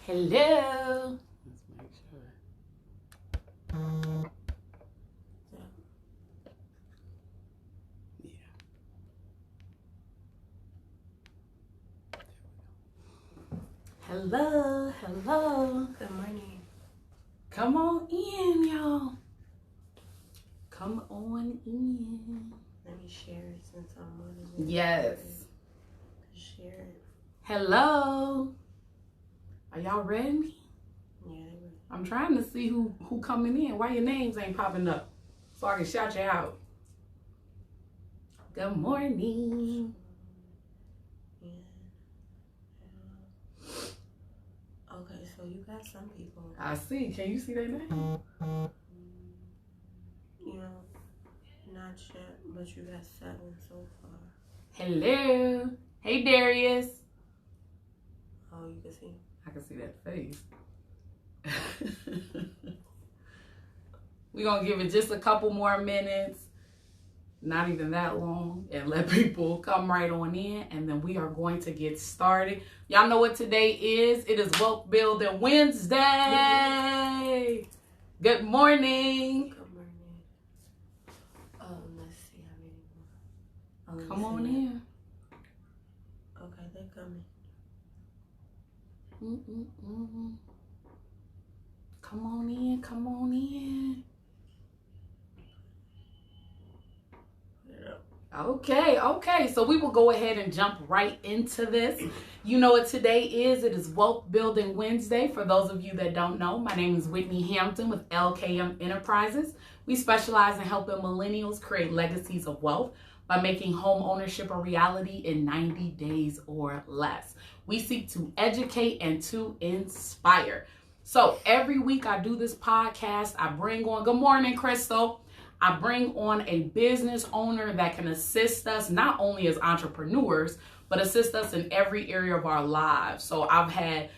Hello. Let's make sure. Yeah. Hello. Hello. Good morning. Come on in, y'all. Come on in. Let me share it since I'm on it. Yes. Share it. Hello. Are y'all ready? Yeah, they were. I'm trying to see who coming in. Why your names ain't popping up so I can shout you out. Good morning. Yeah. Okay, so you got some people. I see. Can you see their name? You know, not yet, but you got 7 so far. Hello. Hey, Darius. Oh, you can see. I can see that face. We're going to give it just a couple more minutes. Not even that long. And let people come right on in. And then we are going to get started. Y'all know what today is. It is Wealth Building Wednesday. Good morning. Good morning. Let's see how many more. Come on in. Okay, they're coming. Come on in. Come on in. Okay. So we will go ahead and jump right into this. You know what today is. It is Wealth Building Wednesday. For those of you that don't know, my name is Whitney Hampton with LKM Enterprises. We specialize in helping millennials create legacies of wealth by making home ownership a reality in 90 days or less. We seek to educate and to inspire. So every week I do this podcast. I bring on, good morning, Crystal. I bring on a business owner that can assist us not only as entrepreneurs, but assist us in every area of our lives. So I've had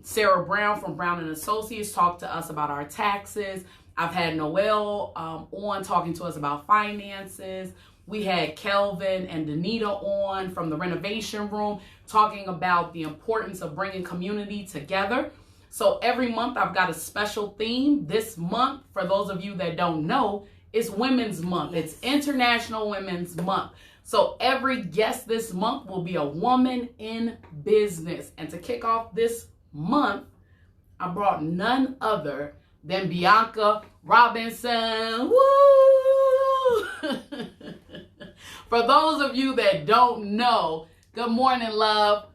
Sarah Brown from Brown & Associates talk to us about our taxes. I've had Noelle on talking to us about finances. We had Kelvin and Danita on from the renovation room talking about the importance of bringing community together. So every month I've got a special theme. This month, for those of you that don't know, it's Women's Month. It's International Women's Month. So every guest this month will be a woman in business. And to kick off this month, I brought none other than Bianca Robinson. Woo! For those of you that don't know, good morning, love.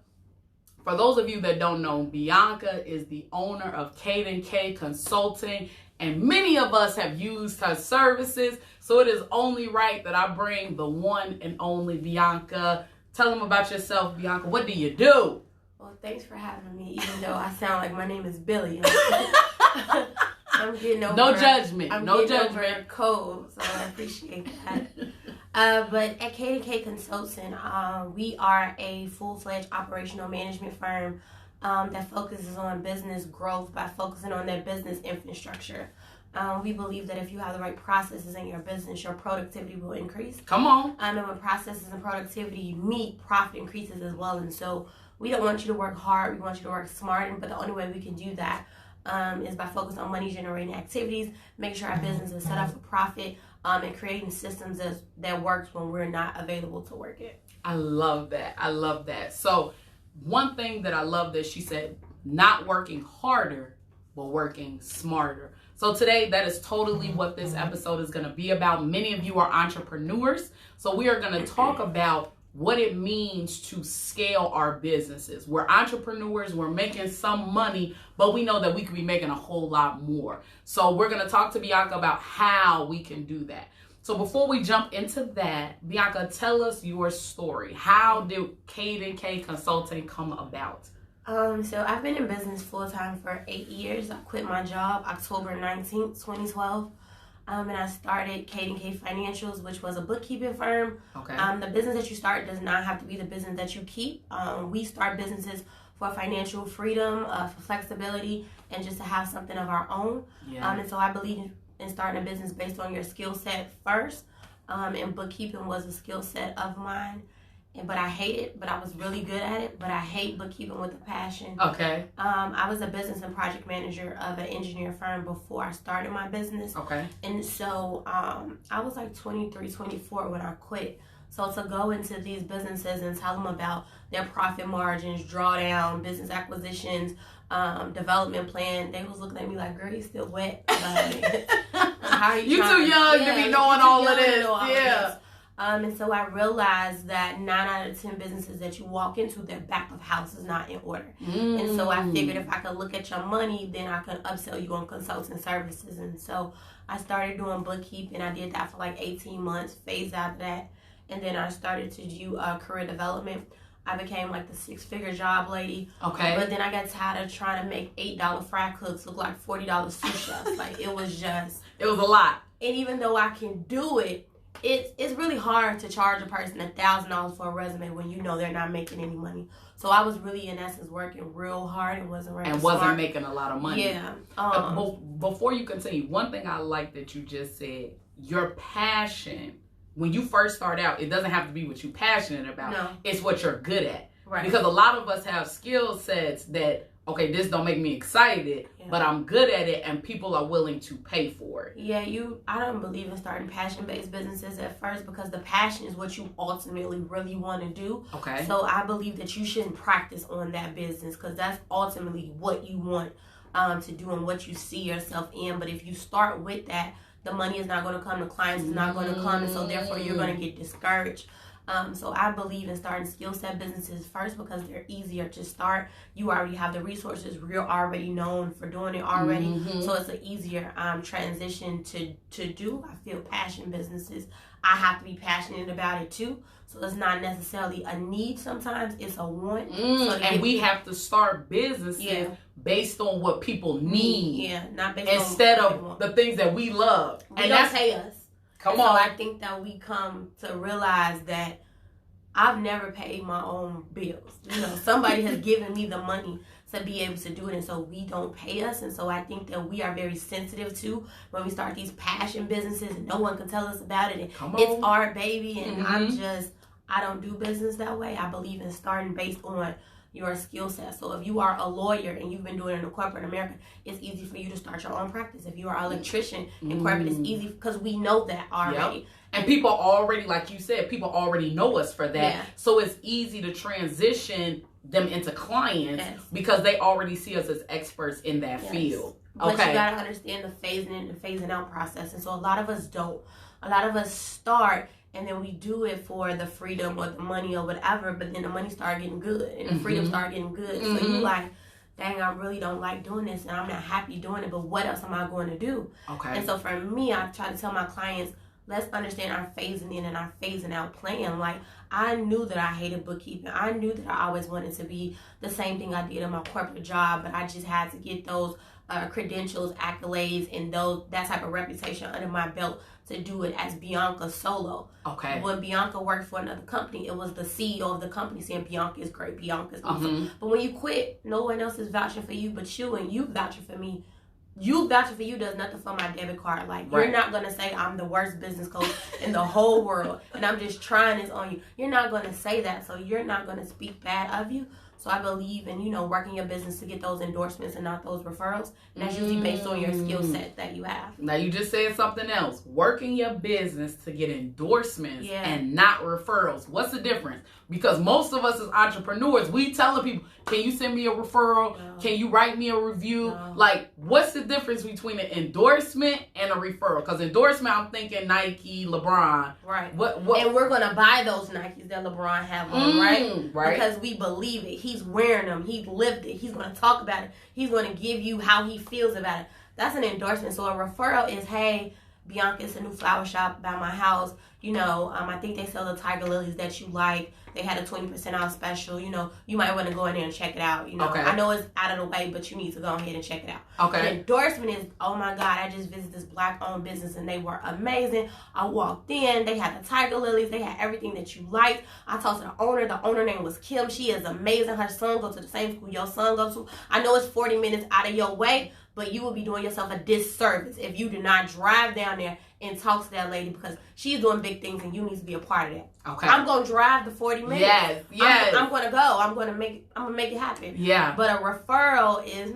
For those of you that don't know, Bianca is the owner of K Consulting, and many of us have used her services. So it is only right that I bring the one and only Bianca. Tell them about yourself, Bianca. What do you do? Well, thanks for having me, even though I sound like my name is Billy. I'm getting over. No judgment. I'm no getting judgment. over cold, so I appreciate that. But at K Consulting, we are a full-fledged operational management firm that focuses on business growth by focusing on their business infrastructure. We believe that if you have the right processes in your business, your productivity will increase. Come on. And when processes and productivity meet, profit increases as well. And so we don't want you to work hard. We want you to work smart. But the only way we can do that is by focusing on money-generating activities, making sure our business is set up for profit, and creating systems that works when we're not available to work it. I love that. So one thing that I love that she said, not working harder, but working smarter. So today, that is totally what this episode is going to be about. Many of you are entrepreneurs. So we are going to talk about what it means to scale our businesses. We're entrepreneurs, we're making some money, but we know that we could be making a whole lot more. So we're going to talk to Bianca about how we can do that. So before we jump into that, Bianca, tell us your story. How did K Consulting come about? So I've been in business full-time for 8 years. I quit my job October 19th, 2012. And I started K Financials, which was a bookkeeping firm. Okay. The business that you start does not have to be the business that you keep. We start businesses for financial freedom, for flexibility, and just to have something of our own. Yeah. And so I believe in starting a business based on your skill set first. And bookkeeping was a skill set of mine. but I hate it, but I was really good at it. But I hate bookkeeping with a passion. Okay. I was a business and project manager of an engineer firm before I started my business. Okay. And so I was like 23, 24 when I quit. So to go into these businesses and tell them about their profit margins, drawdown, business acquisitions, development plan, they was looking at me like, girl, you still wet. How are you too young to be knowing all of this. Yeah. And so I realized that 9 out of 10 businesses that you walk into, their back of house is not in order. And so I figured if I could look at your money, then I could upsell you on consulting services. And so I started doing bookkeeping. I did that for like 18 months, phased out of that. And then I started to do career development. I became like the 6-figure job lady. Okay. But then I got tired of trying to make $8 fry cooks look like $40 sous chefs. Like it was a lot. And even though I can do it, it's really hard to charge a person $1,000 for a resume when you know they're not making any money. So I was really, in essence, working real hard and wasn't making a lot of money. Yeah. Before you continue, one thing I like that you just said, your passion. When you first start out, it doesn't have to be what you're passionate about. No. It's what you're good at. Right. Because a lot of us have skill sets that, okay, this don't make me excited, but I'm good at it and people are willing to pay for it. Yeah, I don't believe in starting passion-based businesses at first because the passion is what you ultimately really want to do. Okay. So I believe that you shouldn't practice on that business because that's ultimately what you want to do and what you see yourself in. But if you start with that, the money is not going to come, the clients is not going to come, and so therefore you're going to get discouraged. So I believe in starting skill set businesses first because they're easier to start. You already have the resources. You're already known for doing it already. So it's an easier transition to do. I feel passion businesses, I have to be passionate about it too. So it's not necessarily a need sometimes. It's a want. And we have to start businesses based on what people need. Yeah, not based instead on of the things that we love. And don't pay us. Come on. So I think that we come to realize that I've never paid my own bills. You know, somebody has given me the money to be able to do it, and so we don't pay us. And so I think that we are very sensitive to when we start these passion businesses and no one can tell us about it. And it's our baby, and I don't do business that way. I believe in starting based on your skill set. So if you are a lawyer and you've been doing it in corporate America, it's easy for you to start your own practice. If you are an electrician in corporate, it's easy because we know that already. Yep. And people already, like you said, people already know us for that. Yeah. So it's easy to transition them into clients because they already see us as experts in that field. But you got to understand the phasing in and phasing out process. And so a lot of us don't. A lot of us start and then we do it for the freedom or the money or whatever, but then the money start getting good and the freedom start getting good. So you like, dang, I really don't like doing this and I'm not happy doing it, but what else am I going to do? Okay. And so for me, I try to tell my clients, let's understand our phasing in and our phasing out plan. Like, I knew that I hated bookkeeping. I knew that I always wanted to be the same thing I did in my corporate job, but I just had to get those credentials, accolades, and that type of reputation under my belt to do it as Bianca solo. Okay. When Bianca worked for another company, it was the CEO of the company saying Bianca is great, Bianca is awesome. But when you quit, no one else is vouching for you but you, and you vouching for me. You vouching for you does nothing for my debit card. Like, you're not going to say I'm the worst business coach in the whole world and I'm just trying this on you. You're not going to say that, so you're not going to speak bad of you. So I believe in, working your business to get those endorsements and not those referrals. And that's usually based on your skill set that you have. Now, you just said something else. Working your business to get endorsements and not referrals. What's the difference? Because most of us as entrepreneurs, we tell people, can you send me a referral? No. Can you write me a review? No. Like, what's the difference between an endorsement and a referral? Because endorsement, I'm thinking Nike, LeBron. Right. What? And we're going to buy those Nikes that LeBron have on, right? Because we believe it. He's wearing them. He's lived it. He's going to talk about it. He's going to give you how he feels about it. That's an endorsement. So a referral is, hey, Bianca, it's a new flower shop by my house. I think they sell the tiger lilies that you like. They had a 20% off special. You might want to go in there and check it out. Okay. I know it's out of the way, but you need to go ahead and check it out. Okay. An endorsement is, oh my God, I just visited this black-owned business and they were amazing. I walked in, they had the tiger lilies, they had everything that you liked. I talked to the owner. The owner name was Kim. She is amazing. Her son goes to the same school your son goes to. I know it's 40 minutes out of your way, but you will be doing yourself a disservice if you do not drive down there and talk to that lady because she's doing big things and you need to be a part of that. Okay. I'm gonna drive the 40 minutes. Yes. I'm gonna go. I'm gonna make it happen. Yeah. But a referral is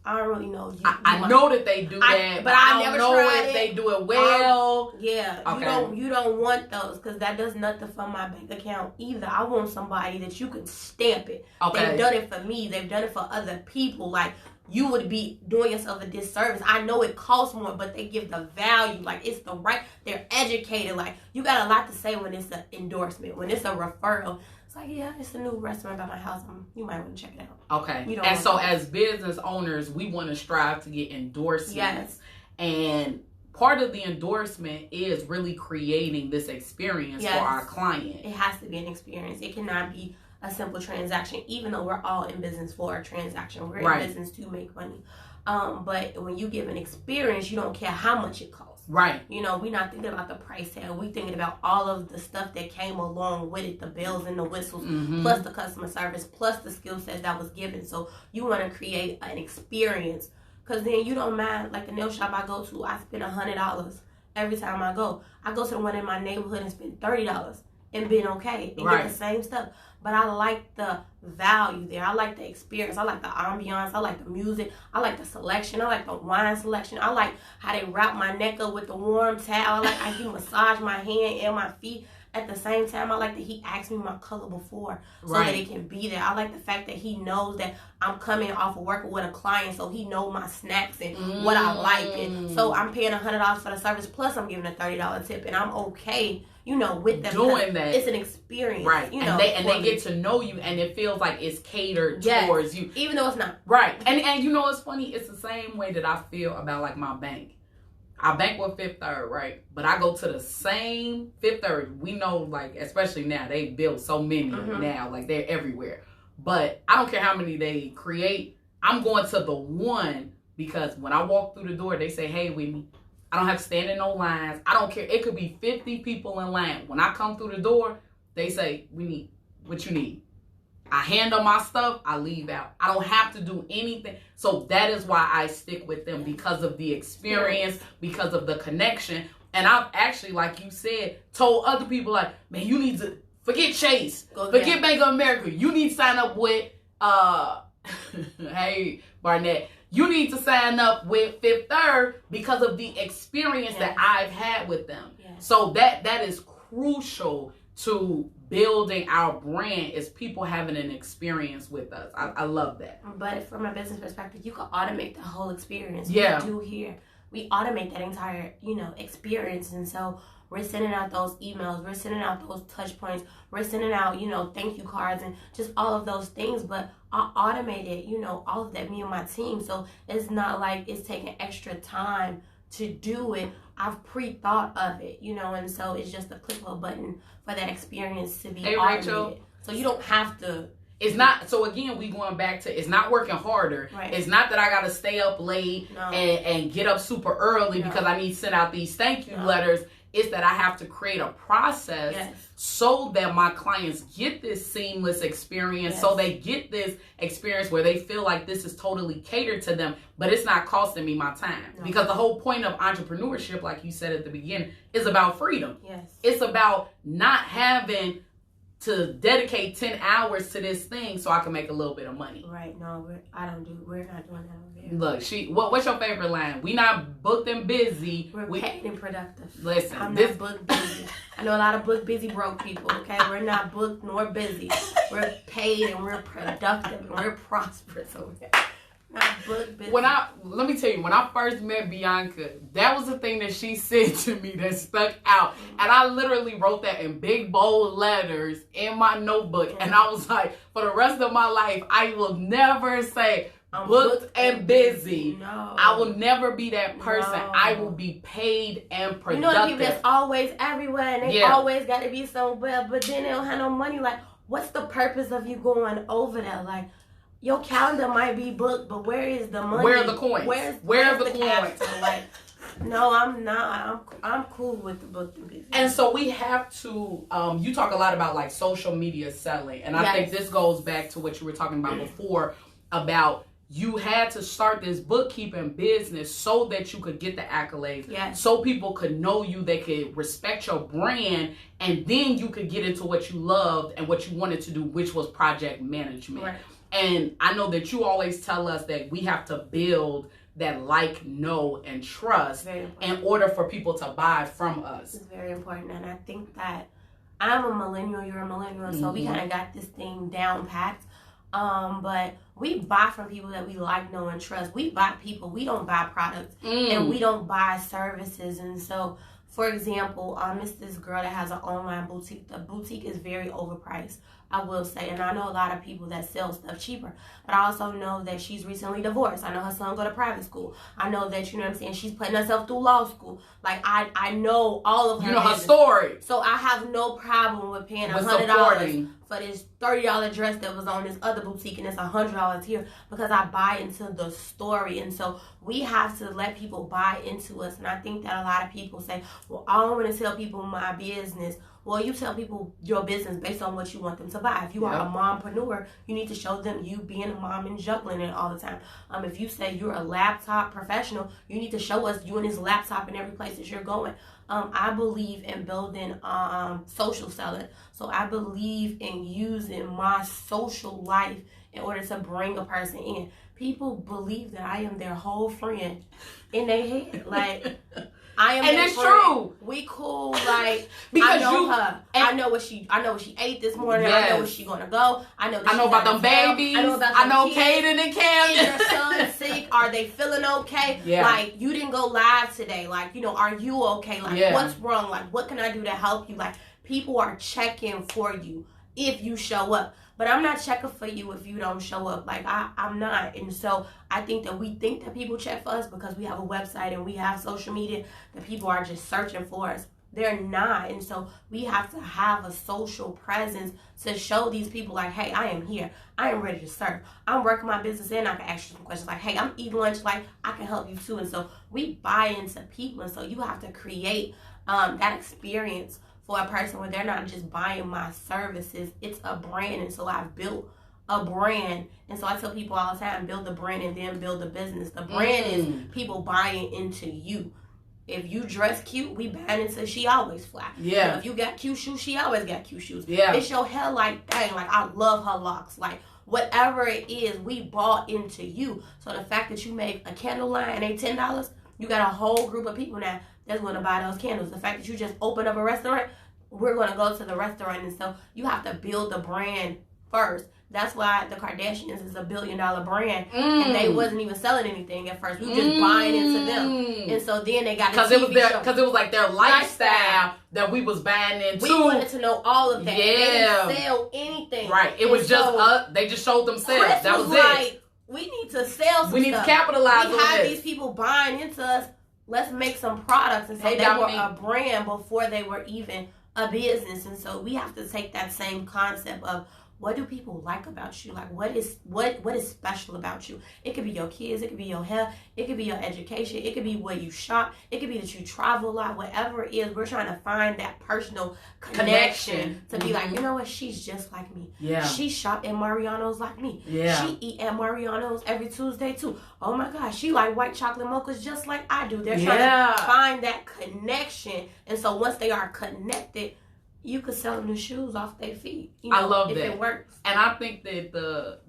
I don't really know. I know that they do that, but I never know if they do it well. Okay. You don't want those because that does nothing for my bank account either. I want somebody that you can stamp it. Okay. They've done it for me. They've done it for other people. Like, you would be doing yourself a disservice. I know it costs more, but they give the value. Like, it's the right. They're educated. Like, you got a lot to say when it's an endorsement. When it's a referral, it's like, yeah, it's a new restaurant by my house. You might want to check it out. Okay. And so as business owners, we want to strive to get endorsements. Yes. And part of the endorsement is really creating this experience for our client. It has to be an experience. It cannot be a simple transaction, even though we're all in business for a transaction. We're in business to make money. But when you give an experience, you don't care how much it costs. Right. You know, we're not thinking about the price tag. We're thinking about all of the stuff that came along with it, the bells and the whistles, plus the customer service, plus the skill set that was given. So you want to create an experience, because then you don't mind. Like the nail shop I go to, I spend $100 every time I go. I go to the one in my neighborhood and spend $30 and been okay and get the same stuff. But I like the value there. I like the experience. I like the ambiance. I like the music. I like the selection. I like the wine selection. I like how they wrap my neck up with the warm towel. I like how he massage my hand and my feet at the same time. I like that he asked me my color before so that it can be there. I like the fact that he knows that I'm coming off of working with a client, so he knows my snacks and what I like. And so I'm paying $100 for the service, plus I'm giving a $30 tip, and I'm okay, you know, with them doing that. It's an experience, right? You know, and they get to know you, and it feels like it's catered towards you, even though it's not. Right. And you know what's funny? It's the same way that I feel about like my bank. I bank with Fifth Third, right? But I go to the same Fifth Third. We know, like, especially now, they build so many now, like they're everywhere. But I don't care how many they create. I'm going to the one because when I walk through the door, they say, "Hey, Whitney, I don't have to stand in no lines. I don't care. It could be 50 people in line. When I come through the door, they say, "We need what you need." I hand them my stuff, I leave out. I don't have to do anything. So that is why I stick with them, because of the experience, because of the connection. And I've actually, like you said, told other people, like, man, you need to forget Chase. Forget Bank of America. You need to sign up with, hey, Barnett. You need to sign up with Fifth Third because of the experience that I've had with them. So that is crucial to building our brand, is people having an experience with us. I love that. But from a business perspective, you can automate the whole experience. Yeah. We do here. We automate that entire, experience. And so we're sending out those emails. We're sending out those touch points. We're sending out, thank you cards and just all of those things. But I automated, all of that, me and my team. So it's not like it's taking extra time to do it. I've pre-thought of it, and so it's just a click of a button for that experience to be automated. Rachel, so you don't have to. It's not, so again, we going back to, it's not working harder. Right. It's not that I got to stay up late and get up super early because I need to send out these thank you letters. It's that I have to create a process so that my clients get this seamless experience, so they get this experience where they feel like this is totally catered to them, but it's not costing me my time. Because the whole point of entrepreneurship, like you said at the beginning, is about freedom. It's about not having to dedicate 10 hours to this thing so I can make a little bit of money. Right. No, we're not doing that over here. Look, what's your favorite line? We not booked and busy. We're paid and productive. Listen, I'm not booked busy. I know a lot of booked busy broke people, okay? We're not booked nor busy. We're paid and we're productive and we're prosperous over here. Let me tell you, when I first met Bianca, that was the thing that she said to me that stuck out. And I literally wrote that in big bold letters in my notebook. And I was like, for the rest of my life, I will never say booked and busy. No. I will never be that person. No. I will be paid and productive. You know the people that's always everywhere and they always got to be somewhere, but then they don't have no money. Like, what's the purpose of you going over there? Like, your calendar might be booked, but where is the money? Where are the coins? Where are the coins? Like, no, I'm not. I'm cool with the booked and busy. And so we have to, you talk a lot about like social media selling. And I think this goes back to what you were talking about before about you had to start this bookkeeping business so that you could get the accolades. Yes. So people could know you, they could respect your brand, and then you could get into what you loved and what you wanted to do, which was project management. Right. And I know that you always tell us that we have to build that like, know, and trust in order for people to buy from us. It's very important. And I think that I'm a millennial, you're a millennial, so we kind of got this thing down packed. But we buy from people that we like, know, and trust. We buy people. We don't buy products. And we don't buy services. And so, for example, it's this girl that has an online boutique. The boutique is very overpriced, I will say. And I know a lot of people that sell stuff cheaper. But I also know that she's recently divorced. I know her son go to private school. I know that, you know what I'm saying, she's putting herself through law school. Like, I know all of her. You know her story. So I have no problem with paying $100 for this $30 dress that was on this other boutique, and it's $100 here, because I buy into the story. And so we have to let people buy into us. And I think that a lot of people say, well, I don't want to tell people my business. Well, you tell people your business based on what you want them to buy. If you are a mompreneur, you need to show them you being a mom and juggling it all the time. If you say you're a laptop professional, you need to show us you and this laptop in every place that you're going. I believe in building social selling. So I believe in using my social life in order to bring a person in. People believe that I am their whole friend in their head. Like, I am, and their it's friend. true. We cool, like, because I know her. I know what she ate this morning. Yes. I know where she gonna go. I know about them babies. I know Kaden and Cam. Is your son sick? Are they feeling okay? Yeah. Like, you didn't go live today. Like, you know, are you okay? Like, what's wrong? Like, what can I do to help you? Like, people are checking for you if you show up. But I'm not checking for you if you don't show up. Like, I'm not. And so I think that we think that people check for us because we have a website and we have social media, that people are just searching for us. They're not. And so we have to have a social presence to show these people, like, hey, I am here. I am ready to serve. I'm working my business and I can ask you some questions. Like, hey, I'm eating lunch. Like, I can help you too. And so we buy into people. And so you have to create that experience for a person where they're not just buying my services. It's a brand. And so I've built a brand. And so I tell people all the time, build the brand and then build the business. The brand is people buying into you. If you dress cute, we buying into she always fly. Yeah. If you got cute shoes, she always got cute shoes. Yeah. It's your hair, like, dang, like, I love her locks. Like, whatever it is, we bought into you. So the fact that you make a candle line and they $10, you got a whole group of people now that's going to buy those candles. The fact that you just open up a restaurant, we're going to go to the restaurant. And so you have to build the brand first. That's why the Kardashians is $1 billion brand, and they wasn't even selling anything at first. We were just buying into them, and so then they got because it was like their lifestyle that we was buying into. We wanted to know all of that. Yeah, they didn't sell anything. Right, it was just us. They just showed themselves. Chris that was like, it. We need to sell some We need stuff. to capitalize on We have this. these people buying into us. Let's make some products, and so they were a brand before they were even a business, and so we have to take that same concept of, what do people like about you? Like, what is special about you? It could be your kids. It could be your health. It could be your education. It could be where you shop. It could be that you travel a lot. Whatever it is, we're trying to find that personal connection to be like, you know what? She's just like me. Yeah. She shop at Mariano's like me. Yeah. She eat at Mariano's every Tuesday too. Oh my gosh, she like white chocolate mochas just like I do. They're trying to find that connection. And so once they are connected, you could sell them the shoes off their feet. You know, I love if that. It works. And I think that the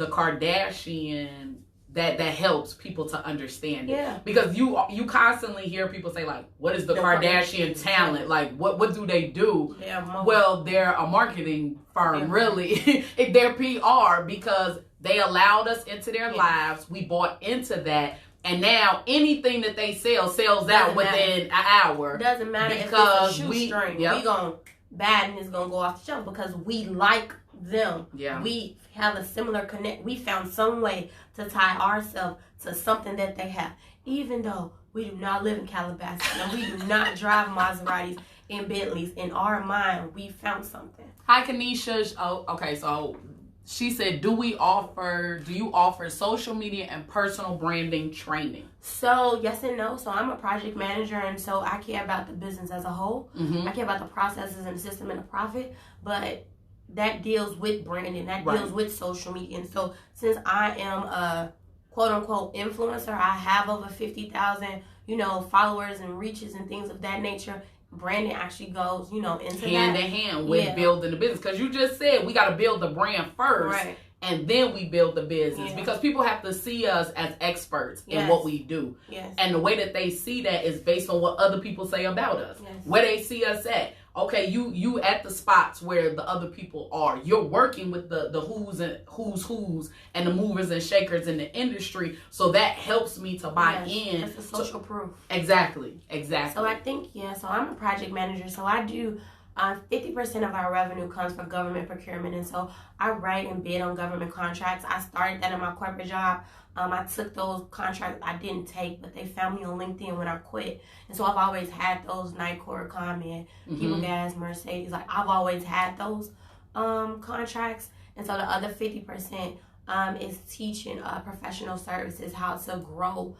Kardashian that helps people to understand it. Yeah. Because you constantly hear people say, like, what is the Kardashian talent? Like, what do they do? Well, they're a marketing firm, really. They're PR, because they allowed us into their lives. We bought into that. And now anything that they sell sells out within an hour. Doesn't matter because if it's a shoestring. We gonna bad and it's gonna go off the shelf because we like them. Yeah. We have a similar connect. We found some way to tie ourselves to something that they have. Even though we do not live in Calabasas and we do not drive Maseratis and Bentleys, in our mind we found something. Hi, Kanisha. Oh, okay, so she said, do you offer social media and personal branding training? So, yes and no. So, I'm a project manager, and so I care about the business as a whole. I care about the processes and the system and the profit. But that deals with branding, that Right. deals with social media. And so since I am a quote unquote influencer, I have over 50,000, followers and reaches and things of that nature. Branding actually goes, into hand that. in hand with building the business. Because you just said we got to build the brand first. Right. And then we build the business because people have to see us as experts in what we do. Yes. And the way that they see that is based on what other people say about us. Yes. Where they see us at. Okay, you at the spots where the other people are. You're working with the who's and the movers and shakers in the industry. So that helps me to buy in. That's the social proof. Exactly. So I think, so I'm a project manager. So I do 50% of our revenue comes from government procurement. And so I write and bid on government contracts. I started that in my corporate job. I took those contracts I didn't take, but they found me on LinkedIn when I quit. And so I've always had those Nicor, Comment, People Gas, Mercedes. Like I've always had those contracts. And so the other 50% is teaching professional services how to grow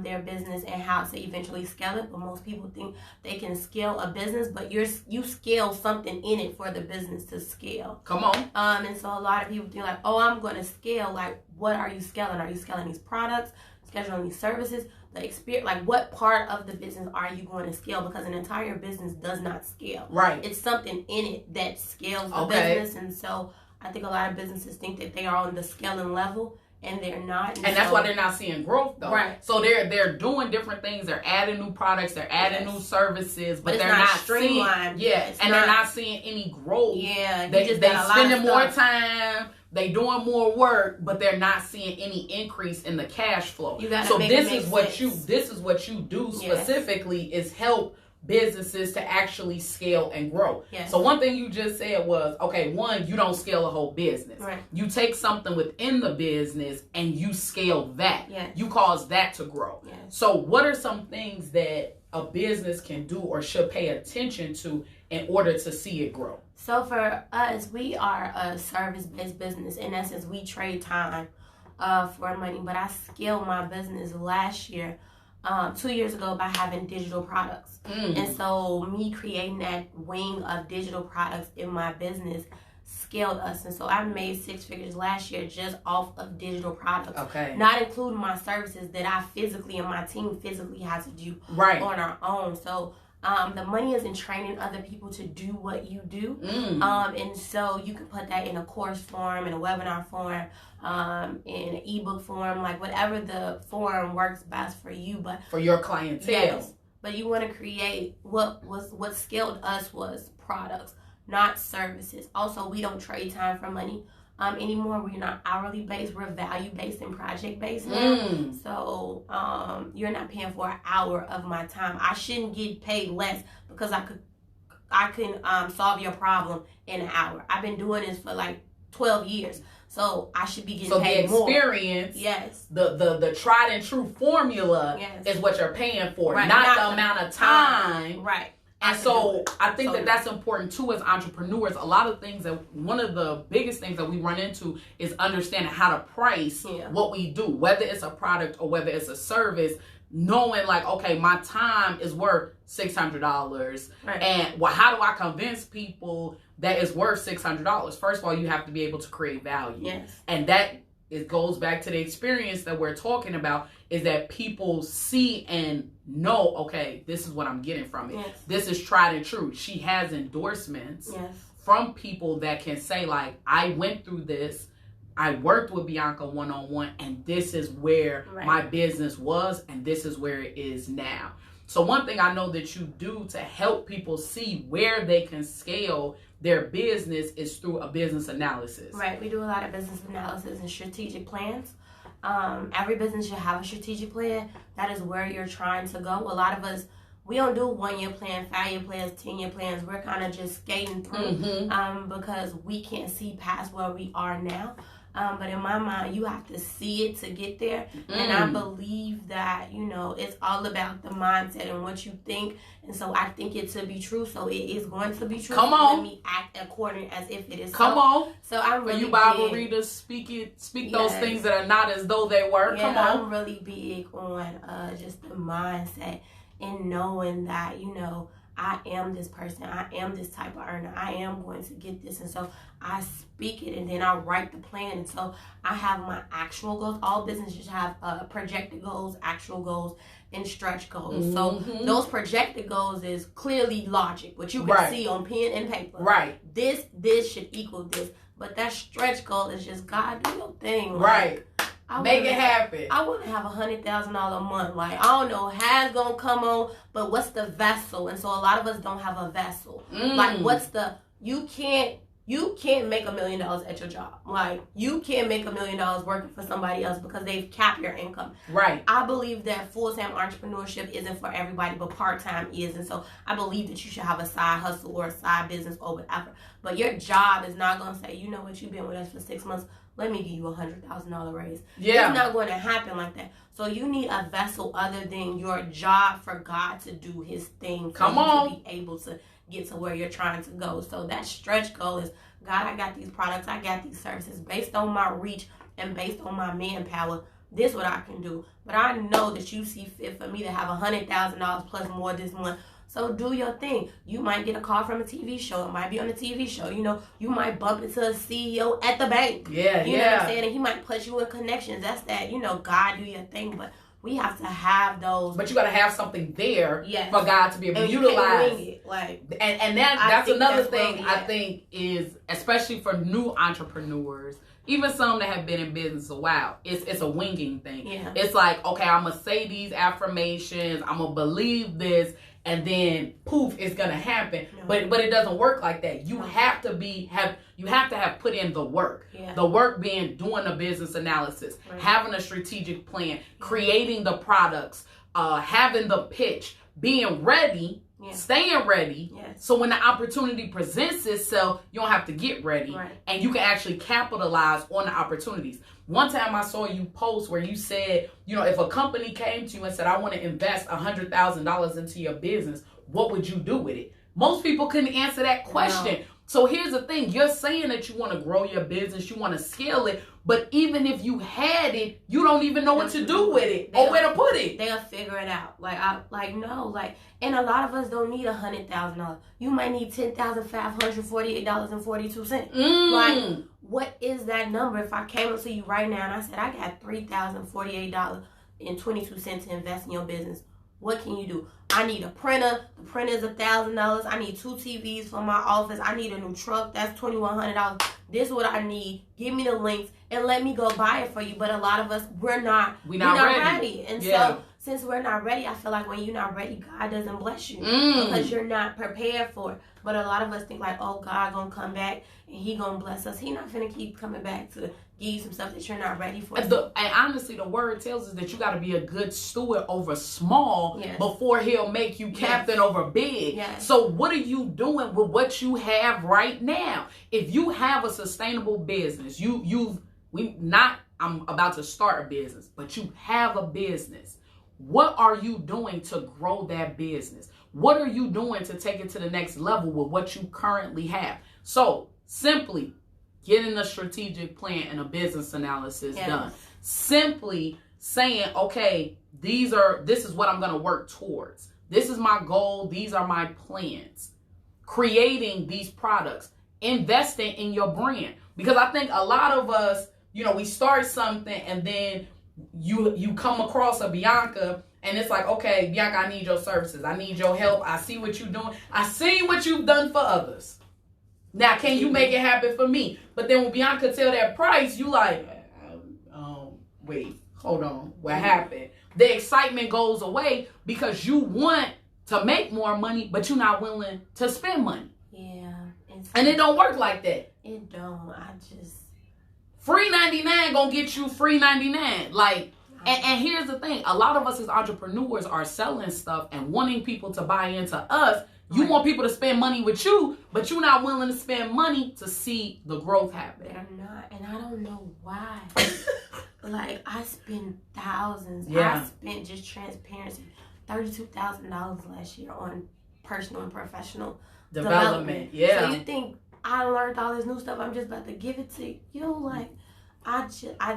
their business and how to eventually scale it. But most people think they can scale a business, but you scale something in it for the business to scale. Come on. And so a lot of people think like, oh, I'm going to scale. Like, what are you scaling? Are you scaling these products, scheduling these services, the experience? Like, what part of the business are you going to scale? Because an entire business does not scale. Right. It's something in it that scales the business. And so I think a lot of businesses think that they are on the scaling level. And they're not. And that's why they're not seeing growth, though. Right. So they're doing different things. They're adding new products. They're adding new services. But they're not streamlined. Seeing, they're not seeing any growth. Yeah. They spending more time. They doing more work, but they're not seeing any increase in the cash flow. So this is what you do specifically is help businesses to actually scale and grow. Yes. So one thing you just said was, okay, one, you don't scale a whole business. Right. You take something within the business and you scale that. Yes. You cause that to grow. Yes. So what are some things that a business can do or should pay attention to in order to see it grow? So for us, we are a service-based business. In essence, we trade time for money. But I scaled my business last year, 2 years ago, by having digital products. And so me creating that wing of digital products in my business scaled us. And so I made 6 figures last year just off of digital products. Okay. Not including my services that I physically and my team physically had to do on our own. So the money is in training other people to do what you do. And so you can put that in a course form, in a webinar form, in an ebook form, like whatever the form works best for you. But for your clientele. Yes. But you want to create what scaled us was products, not services. Also, we don't trade time for money anymore. We're not hourly based. We're value based and project based now. So you're not paying for an hour of my time. I shouldn't get paid less because I can solve your problem in an hour. I've been doing this for like 12 years. So I should be getting paid more. So the experience, the tried and true formula is what you're paying for, not the amount of time. Right. And so I think that's important too as entrepreneurs. A lot of things one of the biggest things that we run into is understanding how to price what we do, whether it's a product or whether it's a service. Knowing like, okay, my time is worth $600, and how do I convince people that it's worth $600? First of all, you have to be able to create value, and that it goes back to the experience that we're talking about. Is that people see and know, okay, this is what I'm getting from it. This is tried and true. She has endorsements from people that can say like, I went through this. I worked with Bianca one-on-one, and this is where my business was, and this is where it is now. So one thing I know that you do to help people see where they can scale their business is through a business analysis. Right. We do a lot of business analysis and strategic plans. Every business should have a strategic plan. That is where you're trying to go. A lot of us, we don't do 1-year plan, 5-year plans, 10-year plans. We're kind of just skating through because we can't see past where we are now. But in my mind, you have to see it to get there. And I believe that, it's all about the mindset and what you think. And so I think it to be true. So it is going to be true. Come on. Let me act according as if it is Come on. So I'm really you Bible readers, speak those things that are not as though they were. Come on. I'm really big on just the mindset and knowing that, I am this person. I am this type of earner. I am going to get this. And so I speak it, and then I write the plan. And so I have my actual goals. All businesses have projected goals, actual goals, and stretch goals. So those projected goals is clearly logic, what you can see on pen and paper. Right. This should equal this. But that stretch goal is just, God, do your thing. Right. Make it happen. I want to have $100,000 a month. Like, I don't know how it's going to come on, but what's the vessel? And so a lot of us don't have a vessel. Like, what's the, you can't make $1 million at your job. Like, you can't make $1 million working for somebody else because they've capped your income. Right. I believe that full-time entrepreneurship isn't for everybody, but part-time is. And so I believe that you should have a side hustle or a side business or whatever. But your job is not going to say, you know what, you've been with us for 6 months. Let me give you $100,000 raise. Yeah. It's not going to happen like that. So you need a vessel other than your job for God to do his thing. Come on. To be able to get to where you're trying to go. So that stretch goal is, God, I got these products, I got these services. Based on my reach and based on my manpower, this is what I can do. But I know that you see fit for me to have $100,000 plus more this month. So do your thing. You might get a call from a TV show. It might be on a TV show. You know, you might bump into a CEO at the bank. Yeah, you know what I'm saying? And he might put you in connections. That's that, you know, God do your thing. But we have to have those. But you got to have something there for God to be able to utilize. Can't wing it. Like, and that's another thing I think is, especially for new entrepreneurs, even some that have been in business a while, it's a winging thing. Yeah. It's like, okay, I'm going to say these affirmations. I'm going to believe this. And then poof, it's gonna happen. No. But it doesn't work like that. You have to have put in the work. Yeah. The work being doing a business analysis, having a strategic plan, creating the products, having the pitch, being ready, staying ready. Yes. So when the opportunity presents itself, you don't have to get ready, and you can actually capitalize on the opportunities. One time I saw you post where you said, you know, if a company came to you and said, I want to invest $100,000 into your business, what would you do with it? Most people couldn't answer that question. No. So here's the thing. You're saying that you want to grow your business, you want to scale it, but even if you had it, you don't even know what to do with it or where to put it. They'll figure it out. And a lot of us don't need $100,000. You might need $10,548.42. Like, what is that number? If I came up to you right now and I said, I got $3,048.22 to invest in your business, what can you do? I need a printer. The printer is $1,000. I need 2 TVs for my office. I need a new truck. That's $2,100. This is what I need. Give me the links and let me go buy it for you. But a lot of us, we're not ready. And so since we're not ready, I feel like when you're not ready, God doesn't bless you because you're not prepared for it. But a lot of us think like, oh, God gonna come back and he gonna bless us. He not finna keep coming back to give you some stuff that you're not ready for. And honestly, the word tells us that you got to be a good steward over small before he'll make you captain over big. Yes. So what are you doing with what you have right now? If you have a sustainable business, I'm about to start a business, but you have a business. What are you doing to grow that business? What are you doing to take it to the next level with what you currently have? So simply getting a strategic plan and a business analysis done. Simply saying, okay, this is what I'm going to work towards. This is my goal. These are my plans. Creating these products, investing in your brand. Because I think a lot of us, you know, we start something and then you come across a Bianca and it's like, okay, Bianca, I need your services. I need your help. I see what you're doing. I see what you've done for others. Now, can you make it happen for me? But then when Bianca tell that price, you like, wait, hold on. What happened? The excitement goes away because you want to make more money, but you're not willing to spend money. Yeah. And it don't work like that. It don't. Free 99 gonna get you free 99. Like, and here's the thing. A lot of us as entrepreneurs are selling stuff and wanting people to buy into us. You want people to spend money with you, but you're not willing to spend money to see the growth happen. They're not, and I don't know why. Like, I spend thousands. Yeah. I spent, just transparency, $32,000 last year on personal and professional development. Yeah. So you think I learned all this new stuff, I'm just about to give it to you? Like, I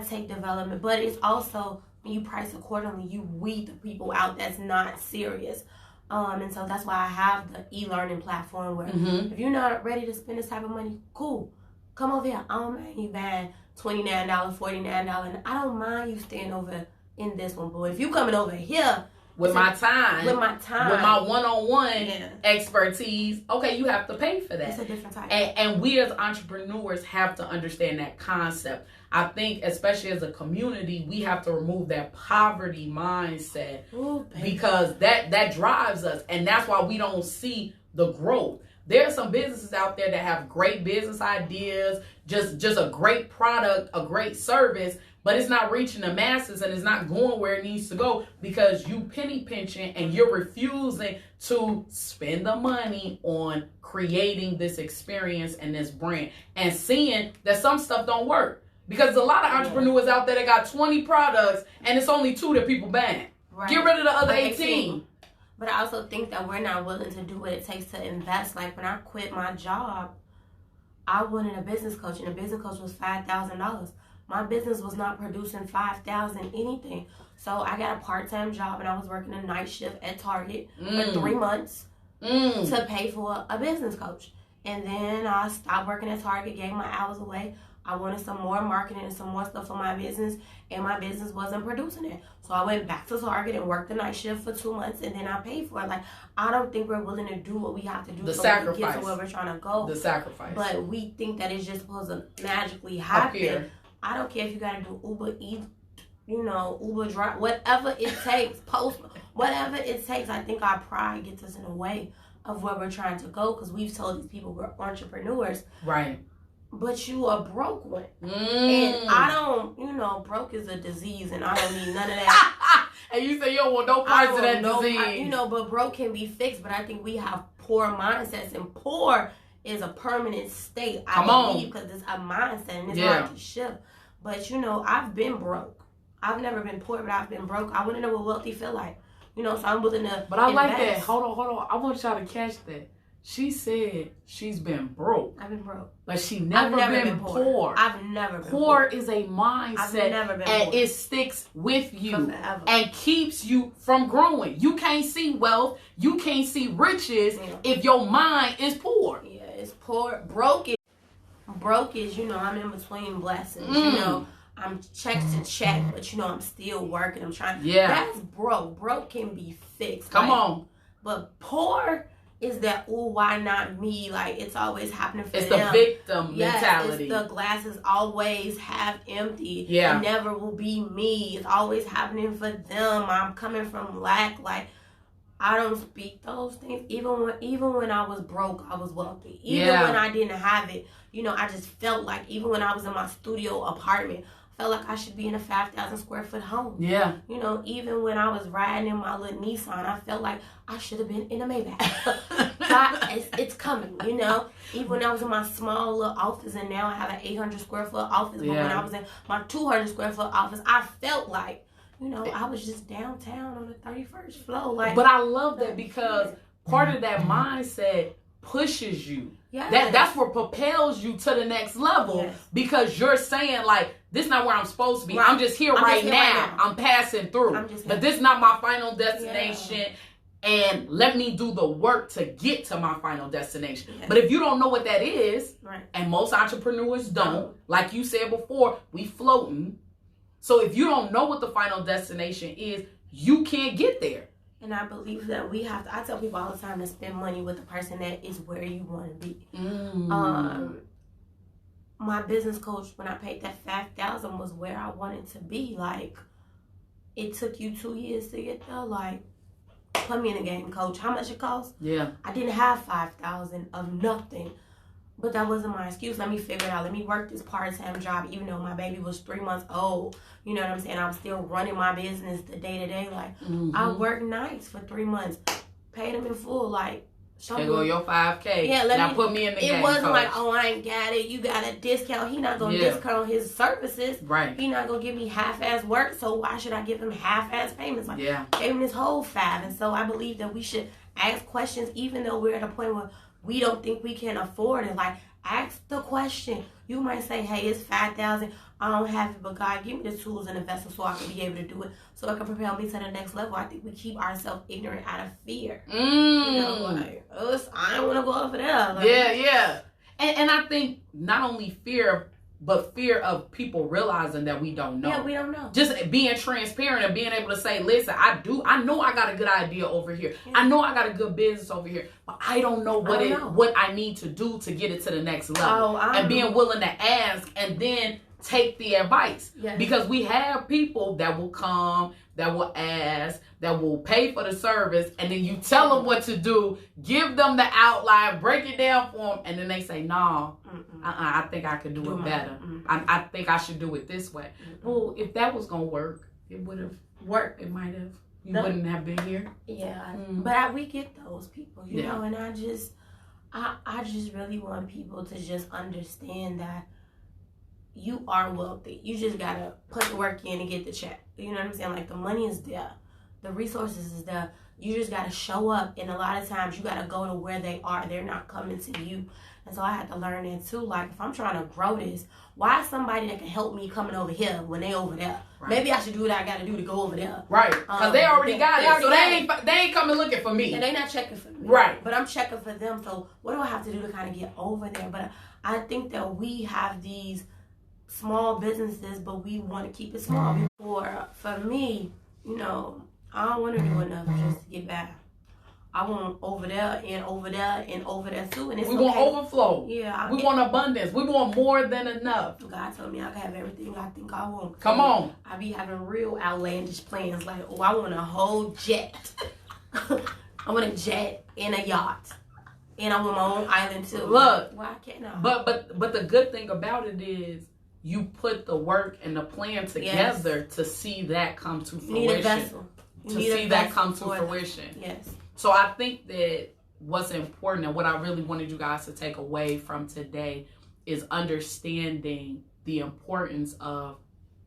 take development, but it's also when you price accordingly, you weed the people out that's not serious. And so that's why I have the e-learning platform where if you're not ready to spend this type of money, cool. Come over here. I don't mind you buying $29, $49. And I don't mind you staying over in this one, boy. If you coming over here with my time, with my one-on-one expertise, okay, you have to pay for that. It's a different type. And we as entrepreneurs have to understand that concept. I think, especially as a community, we have to remove that poverty mindset. Ooh, because that drives us, and that's why we don't see the growth. There are some businesses out there that have great business ideas, just a great product, a great service, but it's not reaching the masses and it's not going where it needs to go because you penny pinching and you're refusing to spend the money on creating this experience and this brand and seeing that some stuff don't work. Because there's a lot of entrepreneurs out there that got 20 products and it's only 2 that people buying. Right. Get rid of the other 18. But I also think that we're not willing to do what it takes to invest. Like when I quit my job, I wanted a business coach, and a business coach was $5,000. My business was not producing $5,000 anything. So I got a part-time job, and I was working a night shift at Target for 3 months to pay for a business coach. And then I stopped working at Target, gave my hours away. I wanted some more marketing and some more stuff for my business, and my business wasn't producing it. So I went back to Target and worked the night shift for 2 months, and then I paid for it. Like, I don't think we're willing to do what we have to do so we can get to where we're trying to go. The sacrifice. But we think that it's just supposed to magically happen. I don't care if you got to do Uber Eats, Uber Drive, whatever it takes, Post, whatever it takes. I think our pride gets us in the way of where we're trying to go because we've told these people we're entrepreneurs. Right. But you a broke one. And I don't, broke is a disease and I don't need none of that. And you say you don't want no parts of that disease. But broke can be fixed. But I think we have poor mindsets, and poor is a permanent state. I believe because it's a mindset and it's hard to shift. But, I've been broke. I've never been poor, but I've been broke. I want to know what wealthy feel like. So I'm willing to But I like that. Hold on. I want y'all to catch that. She said she's been broke. I've been broke. But she never been poor. I've never been poor. Is a mindset. I've never been and poor. It sticks with you and keeps you from growing. You can't see wealth. You can't see riches if your mind is poor. Yeah, it's poor. Broke is, I'm in between blessings. I'm check to check, but I'm still working. I'm trying. Yeah. That's broke. Broke can be fixed. Come on. But poor is that, why not me? Like, it's always happening for them. It's the victim mentality. It's the glass is always half empty. Yeah. It never will be me. It's always happening for them. I'm coming from lack. Like, I don't speak those things. Even when I was broke, I was wealthy. Even when I didn't have it, I just felt like, even when I was in my studio apartment, felt like I should be in a 5,000 square foot home. Yeah. Even when I was riding in my little Nissan, I felt like I should have been in a Maybach. God, it's coming, Even when I was in my small little office, and now I have an 800 square foot office. But when I was in my 200 square foot office, I felt like, I was just downtown on the 31st floor. Like, but I love that because part of that mindset pushes you. Yes. That's what propels you to the next level because you're saying, like, this is not where I'm supposed to be. Right. I'm just here right now. I'm passing through. But this is not my final destination. And let me do the work to get to my final destination. But if you don't know what that is, and most entrepreneurs don't, like you said before, we floating. So if you don't know what the final destination is, you can't get there. And I believe that we have to, I tell people all the time to spend money with the person that is where you want to be. My business coach, when I paid that $5,000, was where I wanted to be. Like, it took you 2 years to get there. Like, put me in the game, coach. How much it cost? Yeah. I didn't have $5,000 of nothing. But that wasn't my excuse. Let me figure it out. Let me work this part-time job, even though my baby was 3 months old. You know what I'm saying? I was still running my business the day-to-day. Like, I worked nights for 3 months. Paid them in full. Like, there go your $5K. Yeah, now put me in the game, It wasn't coach. Like, I ain't got it. You got a discount. He not going to discount his services. Right. He not going to give me half-ass work. So why should I give him half-ass payments? Like, gave him this whole $5. And so I believe that we should ask questions, even though we're at a point where we don't think we can afford it. Like, Ask the question. You might say, hey, it's 5,000. I don't have it, but God, give me the tools and the vessel so I can be able to do it, so it can propel me to the next level. I think we keep ourselves ignorant out of fear. You know, like, I don't want to go over there. Like, yeah. And I think not only fear, but fear of people realizing that we don't know. Yeah, we don't know. Just being transparent and being able to say, listen, I know I got a good idea over here. Yeah. I know I got a good business over here, but I don't know what I need to do to get it to the next level. And being willing to ask and then take the advice. Yes. Because we have people that will come, that will ask, that will pay for the service, and then you tell them what to do, give them the outline, break it down for them, and then they say, no, I think I could do it better. I think I should do it this way. Well, if that was going to work, it would have worked. It might have. You wouldn't have been here. Yeah, but we get those people, you know, and I just really want people to just understand that you are wealthy. You just got to put the work in and get the check. You know what I'm saying? Like, the money is there. The resources is there. You just got to show up. And a lot of times you got to go to where they are. They're not coming to you. And so I had to learn that too. Like, if I'm trying to grow this, why is somebody that can help me coming over here when they over there? Right. Maybe I should do what I got to do to go over there. Right. Because they already got it. So they ain't coming looking for me. And they not checking for me. Right. But I'm checking for them. So what do I have to do to kind of get over there? But I think that we have these small businesses, but we want to keep it small. For me, you know, I don't want to do enough just to get by. I want over there and over there and over there too. And we want overflow. Yeah. We want abundance. We want more than enough. God told me I can have everything I think I want. Come on. I be having real outlandish plans like, oh, I want a whole jet. I want a jet and a yacht. And I want my own island too. Look. Why can't I? But the good thing about it is, you put the work and the plan together to see that come to fruition. You need a vessel. To see that come to fruition. Yes. So I think that what's important and what I really wanted you guys to take away from today is understanding the importance of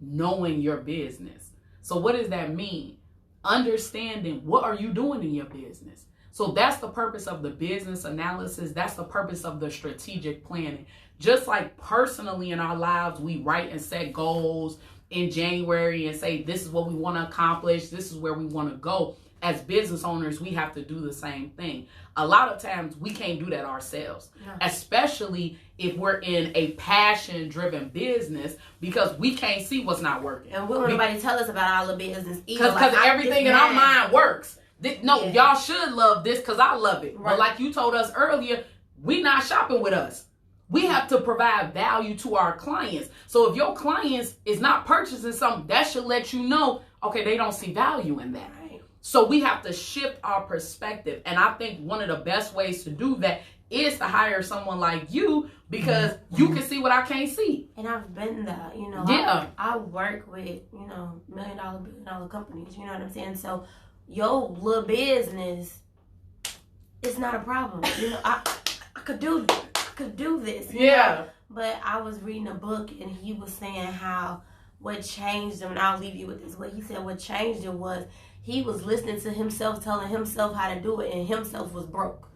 knowing your business. So what does that mean? Understanding what are you doing in your business. So that's the purpose of the business analysis. That's the purpose of the strategic planning. Just like personally in our lives, we write and set goals in January and say, this is what we want to accomplish. This is where we want to go. As business owners, we have to do the same thing. A lot of times we can't do that ourselves, especially if we're in a passion-driven business, because we can't see what's not working. And will nobody tell us about all the business? Because everything in our mind works. Y'all should love this because I love it. Right. But like you told us earlier, we not shopping with us. We have to provide value to our clients. So if your clients is not purchasing something, that should let you know, okay, they don't see value in that. Right. So we have to shift our perspective. And I think one of the best ways to do that is to hire someone like you, because you can see what I can't see. And I've been there, you know. Yeah. I work with, you know, $1 million, $1 billion companies, you know what I'm saying? So your little business is not a problem. You know, I could do this. Yeah. Know? But I was reading a book and he was saying how what changed him, and I'll leave you with this. What he said, what changed him was he was listening to himself, telling himself how to do it, and himself was broke.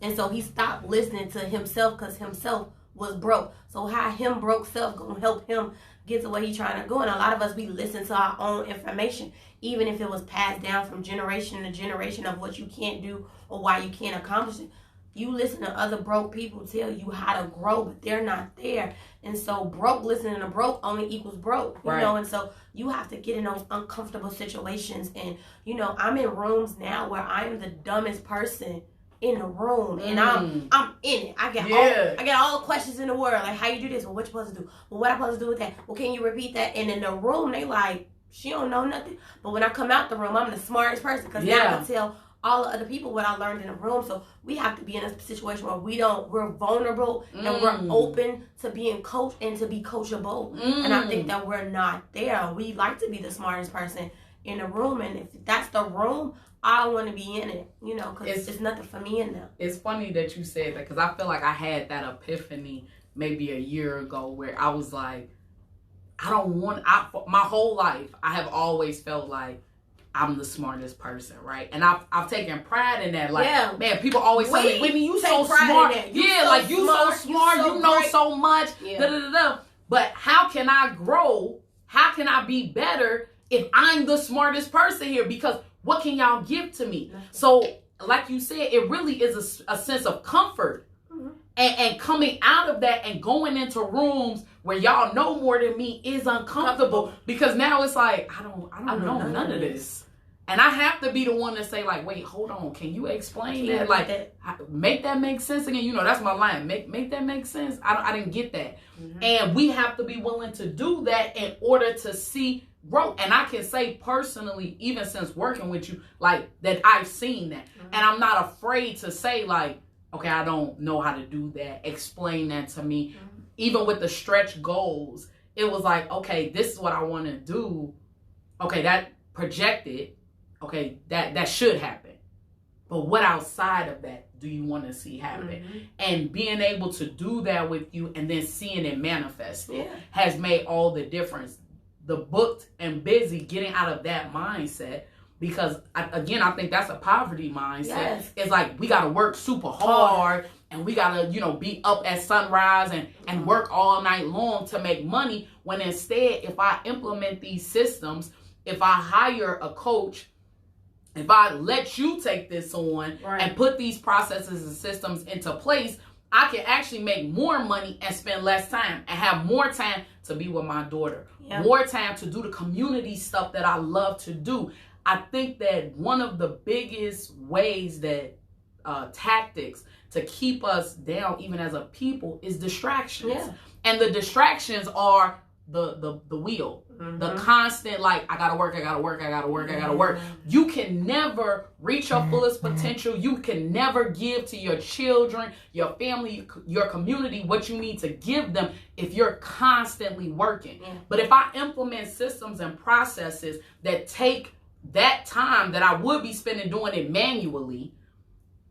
And so he stopped listening to himself because himself was broke. So how him broke self gonna help him get to where he's trying to go? And a lot of us, we listen to our own information, even if it was passed down from generation to generation of what you can't do or why you can't accomplish it. You listen to other broke people tell you how to grow, but they're not there. And so broke listening to broke only equals broke, you know? And so you have to get in those uncomfortable situations. And, you know, I'm in rooms now where I'm the dumbest person in the room, and I'm in it. I get all the questions in the world, like, how you do this? Well, what you supposed to do? Well, what I supposed to do with that? Well, can you repeat that? And in the room, they like, she don't know nothing. But when I come out the room, I'm the smartest person, because now I can tell all the other people what I learned in the room. So we have to be in a situation where we're vulnerable and we're open to being coached and to be coachable. And I think that we're not there. We like to be the smartest person in the room, and if that's the room, I want to be in it, you know, because it's nothing for me in there. It's funny that you said that, because I feel like I had that epiphany maybe a year ago where I was like, my whole life, I have always felt like I'm the smartest person, right? And I've taken pride in that. Like, Yeah. man, people always tell me, Whitney, you so smart. You so smart. You know so much. Yeah. Da, da, da, da. But how can I grow? How can I be better if I'm the smartest person here? Because what can y'all give to me? So, like you said, it really is a sense of comfort. And coming out of that and going into rooms where y'all know more than me is uncomfortable, because now it's like, I don't know none of this. And I have to be the one to say, like, wait, hold on, can you explain that? Like, make that make sense again. You know, that's my line. Make that make sense. I didn't get that. And we have to be willing to do that in order to see growth. And I can say personally, even since working with you, like, that I've seen that. And I'm not afraid to say, like, okay, I don't know how to do that. Explain that to me. Even with the stretch goals, it was like, okay, this is what I want to do. Okay, that projected. Okay, that should happen. But what outside of that do you want to see happen? And being able to do that with you and then seeing it manifest has made all the difference. The booked and busy, getting out of that mindset. Because, again, I think that's a poverty mindset. Yes. It's like, we got to work super hard and we got to, be up at sunrise and work all night long to make money. When instead, if I implement these systems, if I hire a coach, if I let you take this on and put these processes and systems into place, I can actually make more money and spend less time and have more time to be with my daughter. More time to do the community stuff that I love to do. I think that one of the biggest ways that tactics to keep us down, even as a people, is distractions. And the distractions are the wheel, the constant, like, I gotta work. You can never reach your fullest potential. You can never give to your children, your family, your community what you need to give them if you're constantly working. But if I implement systems and processes that take that time that I would be spending doing it manually,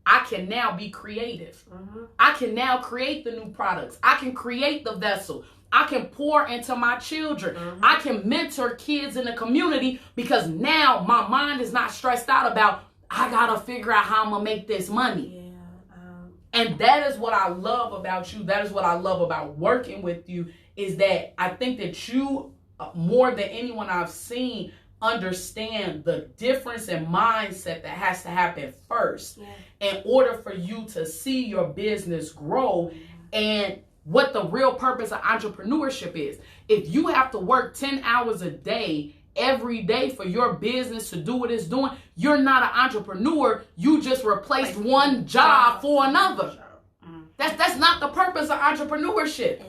I can now be creative. I can now create the new products. I can create the vessel. I can pour into my children. I can mentor kids in the community, because now my mind is not stressed out about, I gotta figure out how I'm gonna make this money. And that is what I love about you. That is what I love about working with you, is that I think that you, more than anyone I've seen, understand the difference in mindset that has to happen first in order for you to see your business grow, and what the real purpose of entrepreneurship is. If you have to work 10 hours a day every day for your business to do what it's doing, you're not an entrepreneur. You just replaced one job for another. That's not the purpose of entrepreneurship.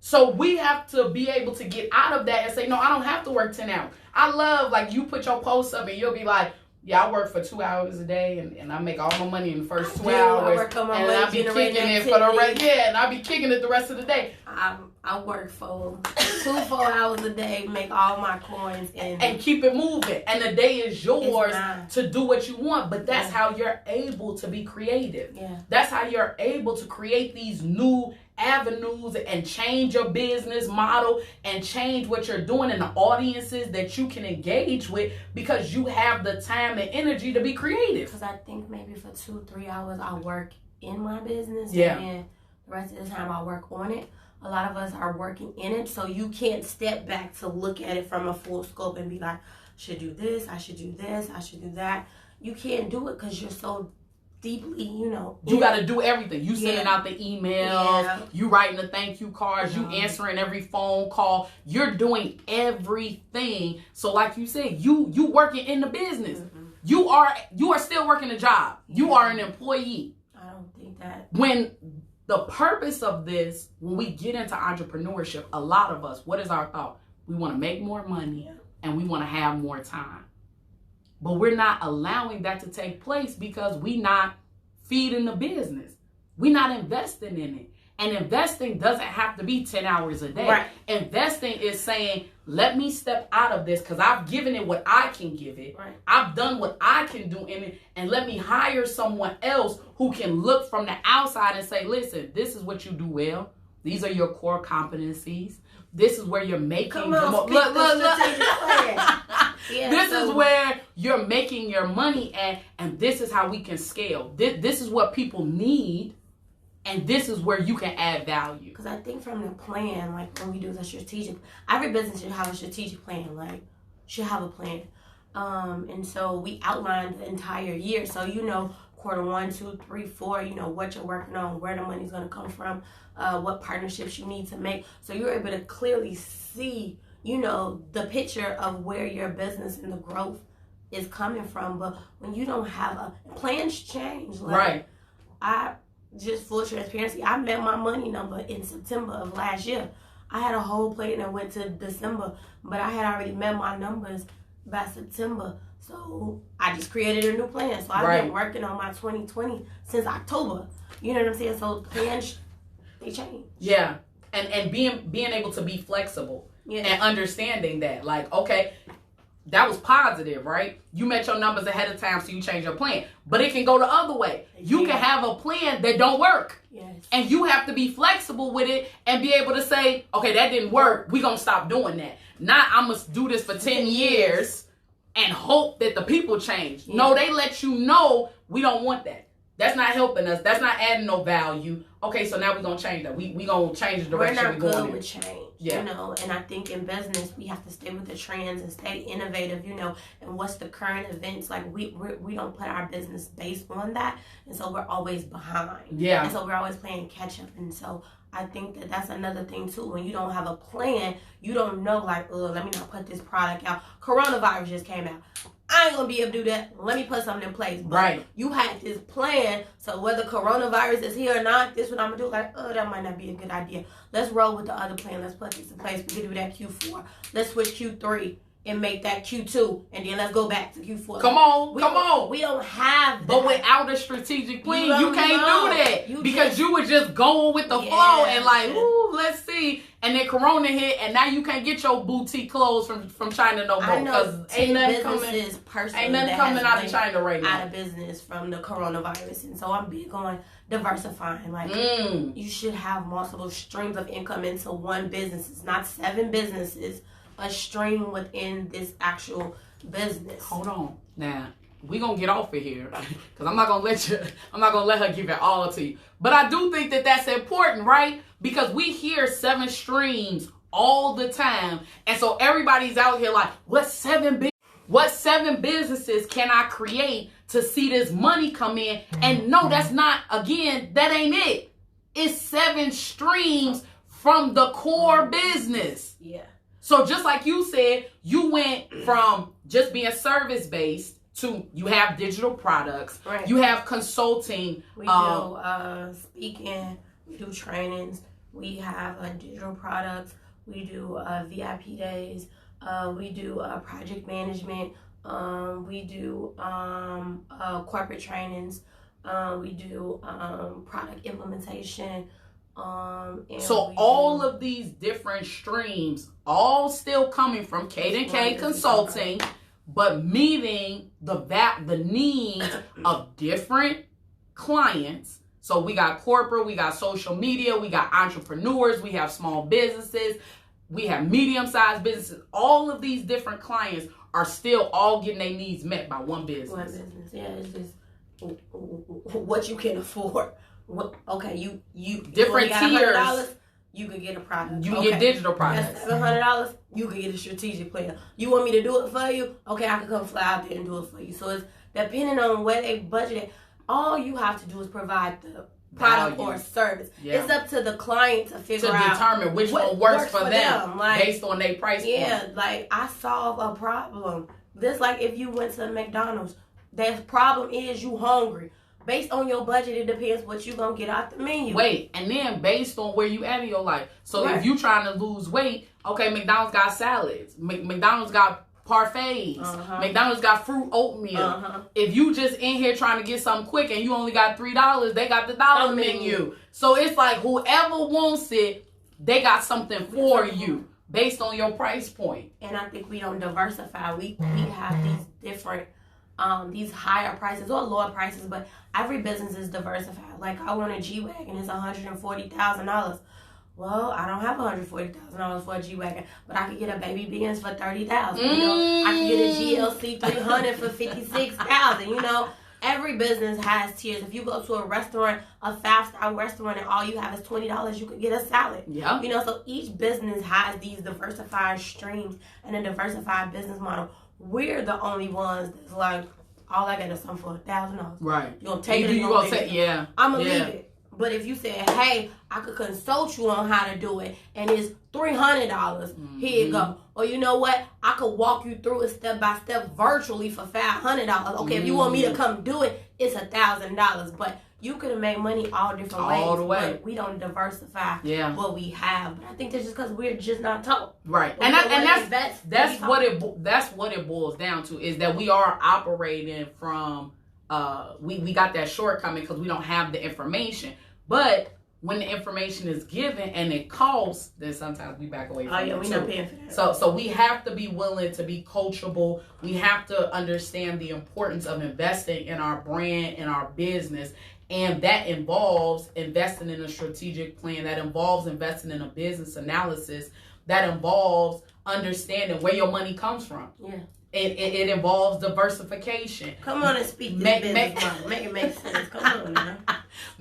So we have to be able to get out of that and say, no, I don't have to work 10 hours. I love, like, you put your posts up and you'll be like, yeah, I work for 2 hours a day and I make all my money in the first 2 hours. And I'll be kicking it for the rest. Yeah, and I'll be kicking it the rest of the day. I work for 4 hours a day, make all my coins, and keep it moving. And the day is yours to do what you want. But that's how you're able to be creative. That's how you're able to create these new avenues and change your business model and change what you're doing and the audiences that you can engage with, because you have the time and energy to be creative. Because I think maybe for 2-3 hours I work in my business, and then the rest of the time I work on it. A lot of us are working in it, so you can't step back to look at it from a full scope and be like, I should do this, I should do this, I should do that. You can't do it because you're so deeply, you got to do everything. You sending out the emails, you writing the thank you cards, you answering every phone call. You're doing everything. So like you said, you working in the business. You are still working a job. You are an employee. I don't think that. When the purpose of this, when we get into entrepreneurship, a lot of us, what is our thought? We want to make more money and we want to have more time. But we're not allowing that to take place because we're not feeding the business. We're not investing in it. And investing doesn't have to be 10 hours a day. Investing is saying, let me step out of this because I've given it what I can give it. I've done what I can do in it. And let me hire someone else who can look from the outside and say, listen, this is what you do well. These are your core competencies. This is where you're making the most. Look. This is where you're making your money at, and this is how we can scale. This is what people need, and this is where you can add value. Because I think from the plan, like when we do the strategic, every business should have a strategic plan, like should have a plan. And so we outlined the entire year. So, you know, quarter 1, 2, 3, 4, you know, what you're working on, where the money's going to come from, what partnerships you need to make. So you're able to clearly see, you know, the picture of where your business and the growth is coming from. But when you don't have plans change. Like, right. I just full transparency, I met my money number in September of last year. I had a whole plan that went to December, but I had already met my numbers by September. So I just created a new plan. So I've been working on my 2020 since October. You know what I'm saying? So plans, they change. Yeah. And being able to be flexible and understanding that, like, okay, that was positive, right? You met your numbers ahead of time, so you change your plan. But it can go the other way. You can have a plan that don't work. Yes. And you have to be flexible with it and be able to say, okay, that didn't work. We're going to stop doing that. Not I'm going to do this for 10 years and hope that the people change. Yeah. No, they let you know we don't want that. That's not helping us. That's not adding no value. Okay, so now we're going to change that. We going to change the direction we're going. We're not good with change, you know. And I think in business, we have to stay with the trends and stay innovative, you know. And what's the current events? Like, we don't put our business based on that. And so we're always behind. Yeah. And so we're always playing catch up. And so I think that that's another thing, too. When you don't have a plan, you don't know, like, let me not put this product out. Coronavirus just came out. I ain't gonna be able to do that. Let me put something in place. But you had this plan, so whether coronavirus is here or not, this is what I'm gonna do. Like, that might not be a good idea. Let's roll with the other plan. Let's put this in place. We can do that Q4. Let's switch Q3 and make that Q2, and then let's go back to Q4. Come on. We don't have that. But without a strategic plan, you can't do that. Because you were just going with the flow and like, ooh, let's see. And then Corona hit, and now you can't get your boutique clothes from China no more. Because ain't nothing coming out of China right now. Out of business from the coronavirus. And so I'm big on diversifying. Like, you should have multiple streams of income into one business. It's not 7 businesses. A stream within this actual business. Hold on. Now, we're going to get off of here because I'm not going to let her give it all to you. But I do think that that's important, right? Because we hear 7 streams all the time. And so everybody's out here like, what 7 businesses can I create to see this money come in? And no, that's not, again, that ain't it. It's 7 streams from the core business. Yeah. So just like you said, you went from just being service-based to you have digital products. Right. You have consulting. We do speaking. We do trainings. We have digital products. We do VIP days. We do project management. We do corporate trainings. We do product implementation. So all of these different streams, all still coming from K Consulting, but meeting the needs of different clients. So we got corporate, we got social media, we got entrepreneurs, we have small businesses, we have medium-sized businesses. All of these different clients are still all getting their needs met by one business. One business, yeah. It's just what you can afford. Okay, you different tiers. You could get a product. You can get digital products. That's $700. You could get a strategic plan. You want me to do it for you? Okay, I can come fly out there and do it for you. So it's depending on where they budget. All you have to do is provide the product or service. Yeah. It's up to the client to figure out determine which one works for them like, based on their price point. Yeah, like I solve a problem. Just like if you went to McDonald's, the problem is you hungry. Based on your budget, it depends what you're going to get out the menu. Wait, and then based on where you at in your life. So if you trying to lose weight, okay, McDonald's got salads. McDonald's got parfaits. McDonald's got fruit oatmeal. If you just in here trying to get something quick and you only got $3, they got the dollar menu. So it's like whoever wants it, they got something for you based on your price point. And I think we don't diversify. We have these different these higher prices or lower prices, but every business is diversified. Like I want a G-Wagon, it's $140,000. well, I don't have $140,000 for a G-Wagon, but I could get a baby Benz for $30,000. You know, I could get a GLC 300 for $56,000. You know, every business has tiers. If you go to a restaurant, a 5-star restaurant, and all you have is $20, you could get a salad. Yeah. You know, so each business has these diversified streams and a diversified business model. We're the only ones that's like, all I got is something for $1,000. Right. You gonna take it? You gonna take? Yeah. I'm gonna leave it. But if you said, hey, I could consult you on how to do it, and it's $300, here you go. Or you know what? I could walk you through it step by step virtually for $500. Okay, if you want me to come do it, it's $1,000. But you could have made money all different ways. All the way. But we don't diversify what we have. But I think that's just because we're just not taught. Right. And that's what it boils down to, is that we are operating from we got that shortcoming because we don't have the information. But when the information is given and it costs, then sometimes we back away from it. Oh yeah, we're not paying for that. So we have to be willing to be coachable. We have to understand the importance of investing in our brand and our business. And that involves investing in a strategic plan. That involves investing in a business analysis. That involves understanding where your money comes from. Yeah. It involves diversification. Come on and speak to business model. Make it make sense. Come on, man.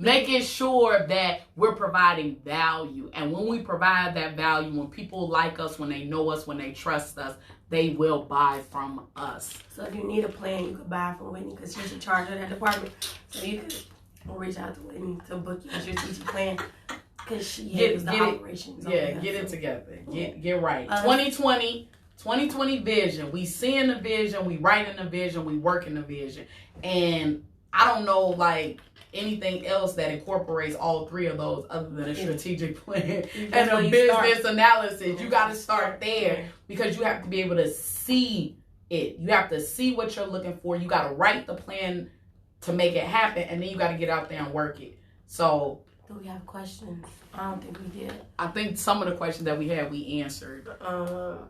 Making sure that we're providing value. And when we provide that value, when people like us, when they know us, when they trust us, they will buy from us. So if you need a plan, you can buy from Whitney because she's in charge of that department. So you can reach out to Whitney to book your strategic plan because she handles the operations. Yeah, get it together. Get right. 2020 vision. We seeing the vision, we writing the vision, we working the vision. And I don't know like anything else that incorporates all three of those other than a strategic plan and a business analysis. You got to start there because you have to be able to see it. You have to see what you're looking for. You got to write the plan to make it happen, and then you got to get out there and work it. So, do we have questions? I don't think we did. I think some of the questions that we had, we answered.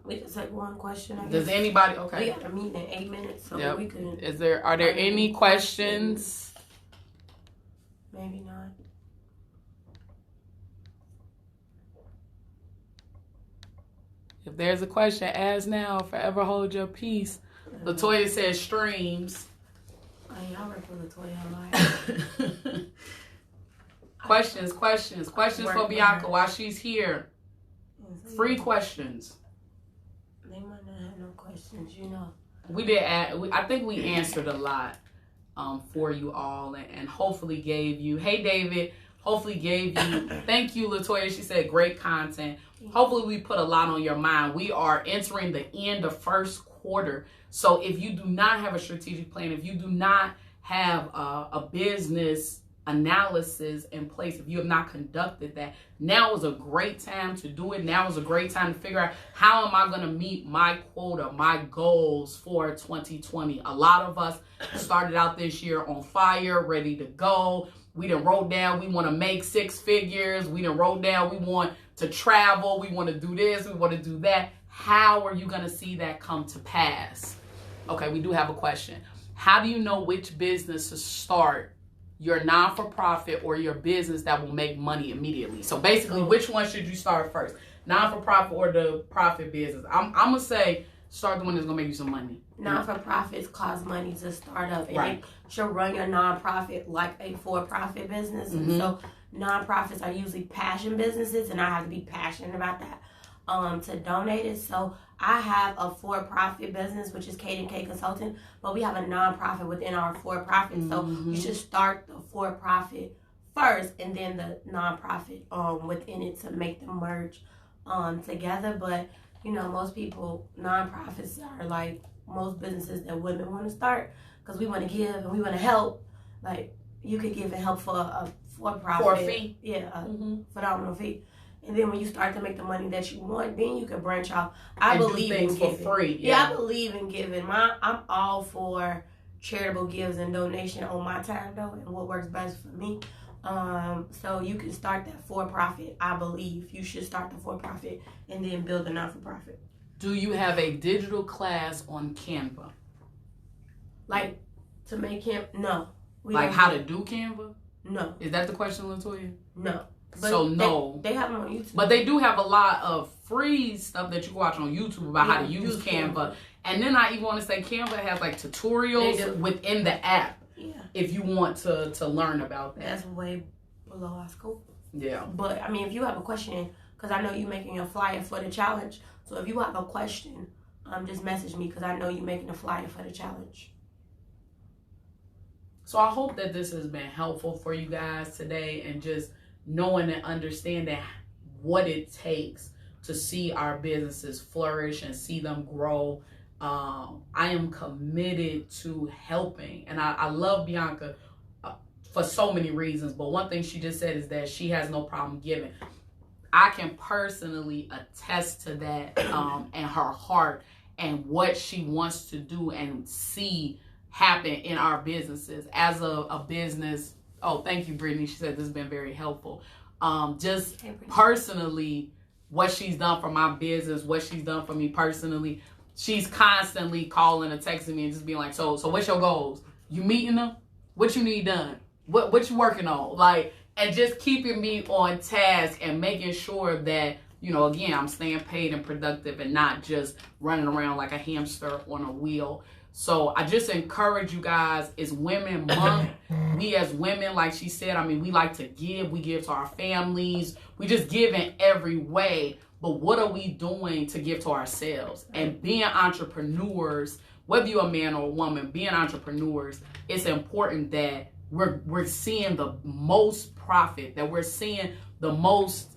We can take one question, I guess. Does anybody? Okay. We got a meeting in 8 minutes, so we could. Are there any questions? Maybe not. If there's a question, ask now. Forever hold your peace. Latoya says streams. Oh, y'all work for Latoya a lot. Questions for Bianca while she's here. Free questions. They might not have no questions, you know. We did. I think we answered a lot for you all, and hopefully gave you. Hey, David. Hopefully gave you. Thank you, Latoya. She said great content. Hopefully we put a lot on your mind. We are entering the end of first quarter. So if you do not have a strategic plan, if you do not have a business analysis in place, if you have not conducted that, now is a great time to do it. Now is a great time to figure out how am I going to meet my quota, my goals for 2020. A lot of us started out this year on fire, ready to go. We done wrote down we want to make 6 figures. We done wrote down we want to travel. We want to do this. We want to do that. How are you going to see that come to pass? Okay, we do have a question. How do you know which business to start, your non-for-profit or your business that will make money immediately? So basically, which one should you start first? Non-for-profit or the profit business? I'm going to say start the one that's going to make you some money. Non-for-profits cost money to start up. And you should run your non-profit like a for-profit business. Mm-hmm. And so non-profits are usually passion businesses, and I have to be passionate about that to donate it. So I have a for-profit business, which is K&K Consulting, but we have a non-profit within our for-profit. Mm-hmm. So you should start the for-profit first and then the non-profit within it to make them merge together. But, you know, most people, non-profits are like most businesses that women want to start because we want to give and we want to help. Like, you could give and help for a for-profit. For a fee? Yeah, phenomenal fee. And then when you start to make the money that you want, then you can branch out. I believe in giving. For free. Yeah, I believe in giving. I'm all for charitable gifts and donation on my time, though, and what works best for me. So you can start that for-profit. I believe you should start the for-profit and then build a not-for-profit. Do you have a digital class on Canva? Like, to make him? No. Like how to do Canva? No. Is that the question, Latoya? No. But so no. They have them on YouTube. But they do have a lot of free stuff that you can watch on YouTube about how to use Canva. And then I even want to say Canva has like tutorials within the app. Yeah. If you want to learn about that. That's way below our scope. Yeah. But I mean, if you have a question, because I know you're making a flyer for the challenge. So if you have a question, just message me because I know you're making a flyer for the challenge. So I hope that this has been helpful for you guys today, and just knowing and understanding what it takes to see our businesses flourish and see them grow. I am committed to helping, and I love Bianca for so many reasons, but one thing she just said is that she has no problem giving. I can personally attest to that, and her heart and what she wants to do and see happen in our businesses as a business. Oh, thank you, Brittany. She said this has been very helpful. Just personally, what she's done for my business, what she's done for me personally. She's constantly calling and texting me and just being like, so what's your goals? You meeting them? What you need done? What you working on? Like, and just keeping me on task and making sure that, you know, again, I'm staying paid and productive and not just running around like a hamster on a wheel. So I just encourage you guys, it's Women Month. We as women, like she said, I mean, we like to give. We give to our families. We just give in every way. But what are we doing to give to ourselves? And being entrepreneurs, whether you're a man or a woman, being entrepreneurs, it's important that we're seeing the most profit, that we're seeing the most,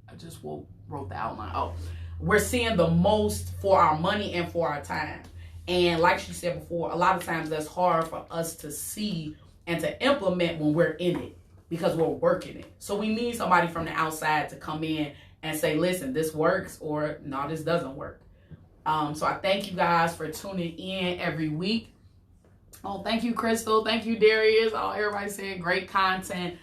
I just wrote the outline. We're seeing the most for our money and for our time. And like she said before, a lot of times that's hard for us to see and to implement when we're in it because we're working it. So we need somebody from the outside to come in and say, listen, this works, or no, this doesn't work. So I thank you guys for tuning in every week. Oh, thank you, Crystal. Thank you, Darius. Oh, everybody said great content.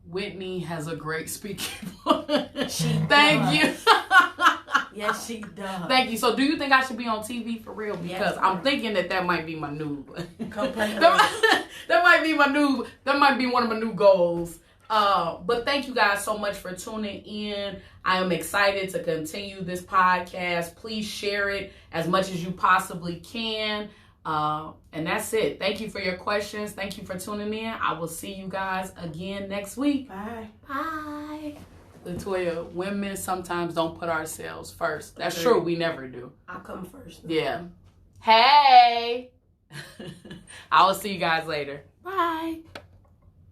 Whitney has a great speaking voice. Thank you. Yes, she does. Thank you. So do you think I should be on TV for real? Because I'm thinking that might be my new. that might be my new. That might be one of my new goals. But thank you guys so much for tuning in. I am excited to continue this podcast. Please share it as much as you possibly can. And that's it. Thank you for your questions. Thank you for tuning in. I will see you guys again next week. Bye. Bye. Latoya, women sometimes don't put ourselves first. That's true. We never do. I come first. Yeah. Hey. I will see you guys later. Bye.